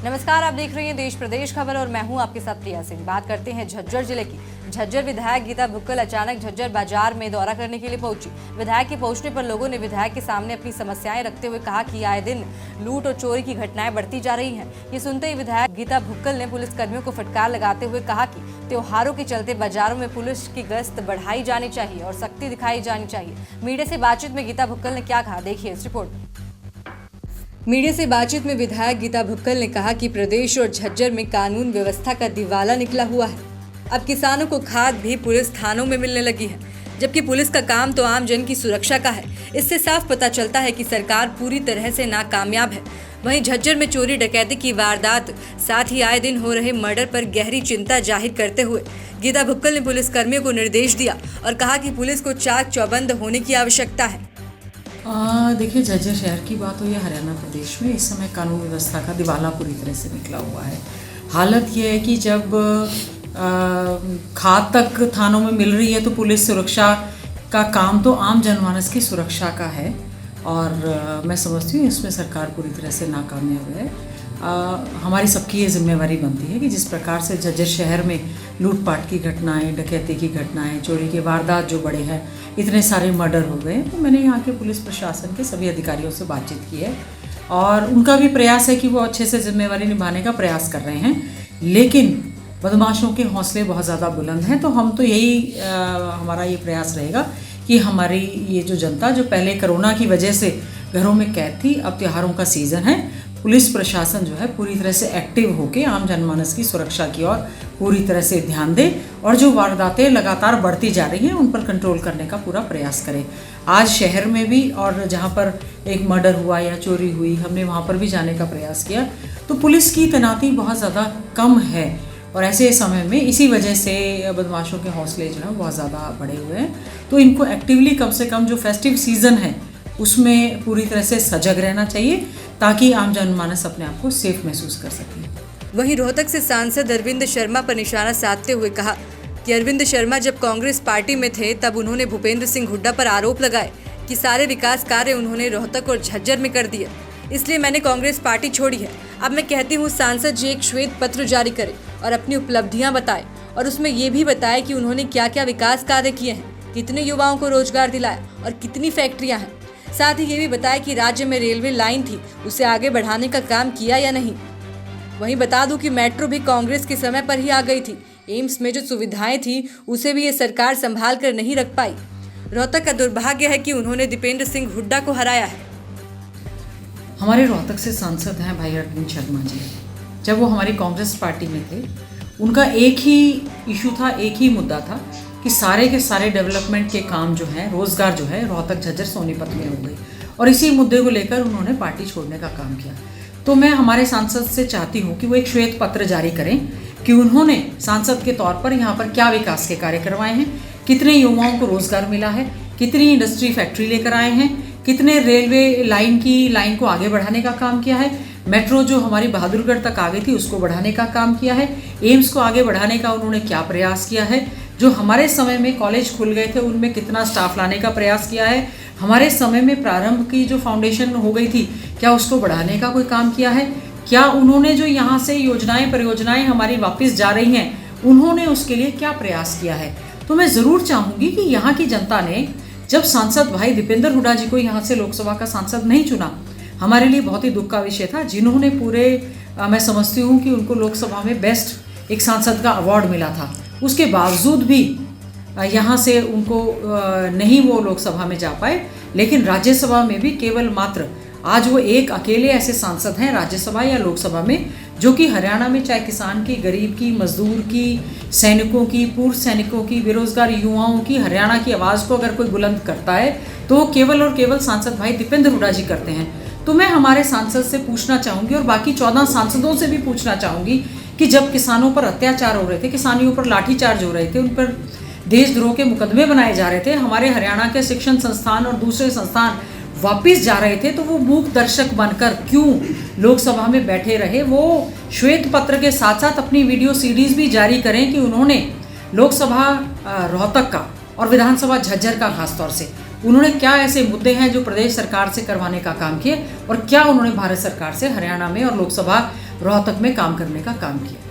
नमस्कार, आप देख रहे हैं देश प्रदेश खबर और मैं हूं आपके साथ प्रिया सिंह। बात करते हैं झज्जर जिले की। झज्जर विधायक गीता भुक्कल अचानक झज्जर बाजार में दौरा करने के लिए पहुंची। विधायक के पहुंचने पर लोगों ने विधायक के सामने अपनी समस्याएं रखते हुए कहा कि आए दिन लूट और चोरी की घटनाएं बढ़ती जा रही हैं। ये सुनते ही विधायक गीता भुक्कल ने पुलिस कर्मियों को फटकार लगाते हुए कहा कि त्योहारों के चलते बाजारों में पुलिस की गश्त बढ़ाई जानी चाहिए और सख्ती दिखाई जानी चाहिए। मीडिया से बातचीत में गीता भुक्कल ने क्या कहा, देखिए इस रिपोर्ट में। मीडिया से बातचीत में विधायक गीता भुक्कल ने कहा कि प्रदेश और झज्जर में कानून व्यवस्था का दिवाला निकला हुआ है। अब किसानों को खाद भी पुलिस थानों में मिलने लगी है, जबकि पुलिस का काम तो आम जन की सुरक्षा का है। इससे साफ पता चलता है कि सरकार पूरी तरह से नाकामयाब है। वहीं झज्जर में चोरी डकैती की वारदात, साथ ही आए दिन हो रहे मर्डर पर गहरी चिंता जाहिर करते हुए गीता भुक्कल ने पुलिस कर्मियों को निर्देश दिया और कहा कि पुलिस को चाक चौबंद होने की आवश्यकता है। देखिए, झज्जर शहर की बात हो या हरियाणा प्रदेश में, इस समय कानून व्यवस्था का दिवाला पूरी तरह से निकला हुआ है। हालत यह है कि जब खाद तक थानों में मिल रही है तो पुलिस सुरक्षा का काम तो आम जनमानस की सुरक्षा का है और मैं समझती हूँ इसमें सरकार पूरी तरह से नाकामयाब है। हमारी सबकी ये जिम्मेवारी बनती है कि जिस प्रकार से झज्जर शहर में लूटपाट की घटनाएं, डकैती की घटनाएं, चोरी के वारदात जो बढ़े हैं, इतने सारे मर्डर हो गए, तो मैंने यहाँ के पुलिस प्रशासन के सभी अधिकारियों से बातचीत की है और उनका भी प्रयास है कि वो अच्छे से जिम्मेवारी निभाने का प्रयास कर रहे हैं। लेकिन बदमाशों के हौसले बहुत ज़्यादा बुलंद हैं, तो हम तो यही हमारा ये प्रयास रहेगा कि हमारी ये जो जनता जो पहले कोरोना की वजह से घरों में कैद थी, अब त्योहारों का सीज़न है, पुलिस प्रशासन जो है पूरी तरह से एक्टिव होकर आम जनमानस की सुरक्षा की ओर पूरी तरह से ध्यान दे और जो वारदातें लगातार बढ़ती जा रही हैं उन पर कंट्रोल करने का पूरा प्रयास करें। आज शहर में भी और जहां पर एक मर्डर हुआ या चोरी हुई, हमने वहां पर भी जाने का प्रयास किया, तो पुलिस की तैनाती बहुत ज़्यादा कम है और ऐसे समय में इसी वजह से बदमाशों के हौसले जो हैं बहुत ज़्यादा बढ़े हुए हैं। तो इनको एक्टिवली कम से कम जो फेस्टिव सीज़न है उसमें पूरी तरह से सजग रहना चाहिए ताकि आम जनमानस अपने आप को सेफ महसूस कर सके। वहीं रोहतक से सांसद अरविंद शर्मा पर निशाना साधते हुए कहा कि अरविंद शर्मा जब कांग्रेस पार्टी में थे तब उन्होंने भूपेंद्र सिंह हुड्डा पर आरोप लगाए कि सारे विकास कार्य उन्होंने रोहतक और झज्जर में कर दिए, इसलिए मैंने कांग्रेस पार्टी छोड़ी है। अब मैं कहती हूँ सांसद जी एक श्वेत पत्र जारी करें और अपनी उपलब्धियाँ बताएं और उसमें ये भी बताएं कि उन्होंने क्या क्या विकास कार्य किए हैं, कितने युवाओं को रोजगार दिलाया और कितनी फैक्ट्रियाँ हैं। साथ ही ये भी बताया कि राज्य में रेलवे लाइन थी, उसे आगे बढ़ाने का काम किया या नहीं। वहीं बता दूं कि मेट्रो भी कांग्रेस के समय पर ही आ गई थी। एम्स में जो सुविधाएं थी उसे भी ये सरकार संभाल कर नहीं रख पाई। रोहतक का दुर्भाग्य है कि उन्होंने दीपेंद्र सिंह हुड्डा को हराया है। हमारे रोहतक से सांसद हैं भाई अरविंद शर्मा जी। जब वो हमारी कांग्रेस पार्टी में थे, उनका एक ही इशू था, एक ही मुद्दा था कि सारे के सारे डेवलपमेंट के काम जो हैं, रोजगार जो है, रोहतक झज्जर सोनीपत में हो गई और इसी मुद्दे को लेकर उन्होंने पार्टी छोड़ने का काम किया। तो मैं हमारे सांसद से चाहती हूँ कि वो एक श्वेत पत्र जारी करें कि उन्होंने सांसद के तौर पर यहाँ पर क्या विकास के कार्य करवाए हैं, कितने युवाओं को रोजगार मिला है, कितनी इंडस्ट्री फैक्ट्री लेकर आए हैं, कितने रेलवे लाइन को आगे बढ़ाने का काम किया है, मेट्रो जो हमारी बहादुरगढ़ तक आ गई थी उसको बढ़ाने का काम किया है, एम्स को आगे बढ़ाने का उन्होंने क्या प्रयास किया है, जो हमारे समय में कॉलेज खुल गए थे उनमें कितना स्टाफ लाने का प्रयास किया है, हमारे समय में प्रारंभ की जो फाउंडेशन हो गई थी क्या उसको बढ़ाने का कोई काम किया है, क्या उन्होंने जो यहाँ से परियोजनाएं हमारी वापस जा रही हैं उन्होंने उसके लिए क्या प्रयास किया है। तो मैं ज़रूर चाहूँगी कि यहाँ की जनता ने जब सांसद भाई दीपेंद्र हुड्डा जी को यहाँ से लोकसभा का सांसद नहीं चुना, हमारे लिए बहुत ही दुख का विषय था, जिन्होंने पूरे मैं समझती हूँ कि उनको लोकसभा में बेस्ट एक सांसद का अवार्ड मिला था, उसके बावजूद भी यहाँ से उनको नहीं वो लोकसभा में जा पाए। लेकिन राज्यसभा में भी केवल मात्र आज वो एक अकेले ऐसे सांसद हैं राज्यसभा या लोकसभा में जो कि हरियाणा में चाहे किसान की, गरीब की, मजदूर की, सैनिकों की, पूर्व सैनिकों की, बेरोजगार युवाओं की, हरियाणा की आवाज़ को अगर कोई बुलंद करता है तो केवल और केवल सांसद भाई दीपेंद्र हुड्डा जी करते हैं। तो मैं हमारे सांसद से पूछना चाहूँगी और बाकी 14 सांसदों से भी पूछना चाहूँगी कि जब किसानों पर अत्याचार हो रहे थे, किसानियों पर लाठीचार्ज हो रहे थे, उन पर देशद्रोह के मुकदमे बनाए जा रहे थे, हमारे हरियाणा के शिक्षण संस्थान और दूसरे संस्थान वापस जा रहे थे, तो वो मूक दर्शक बनकर क्यों लोकसभा में बैठे रहे। वो श्वेत पत्र के साथ साथ अपनी वीडियो सीरीज भी जारी करें कि उन्होंने लोकसभा रोहतक का और विधानसभा झज्जर का खासतौर से उन्होंने क्या ऐसे मुद्दे हैं जो प्रदेश सरकार से करवाने का काम किए और क्या उन्होंने भारत सरकार से हरियाणा में और लोकसभा रोहतक में काम करने का काम किया।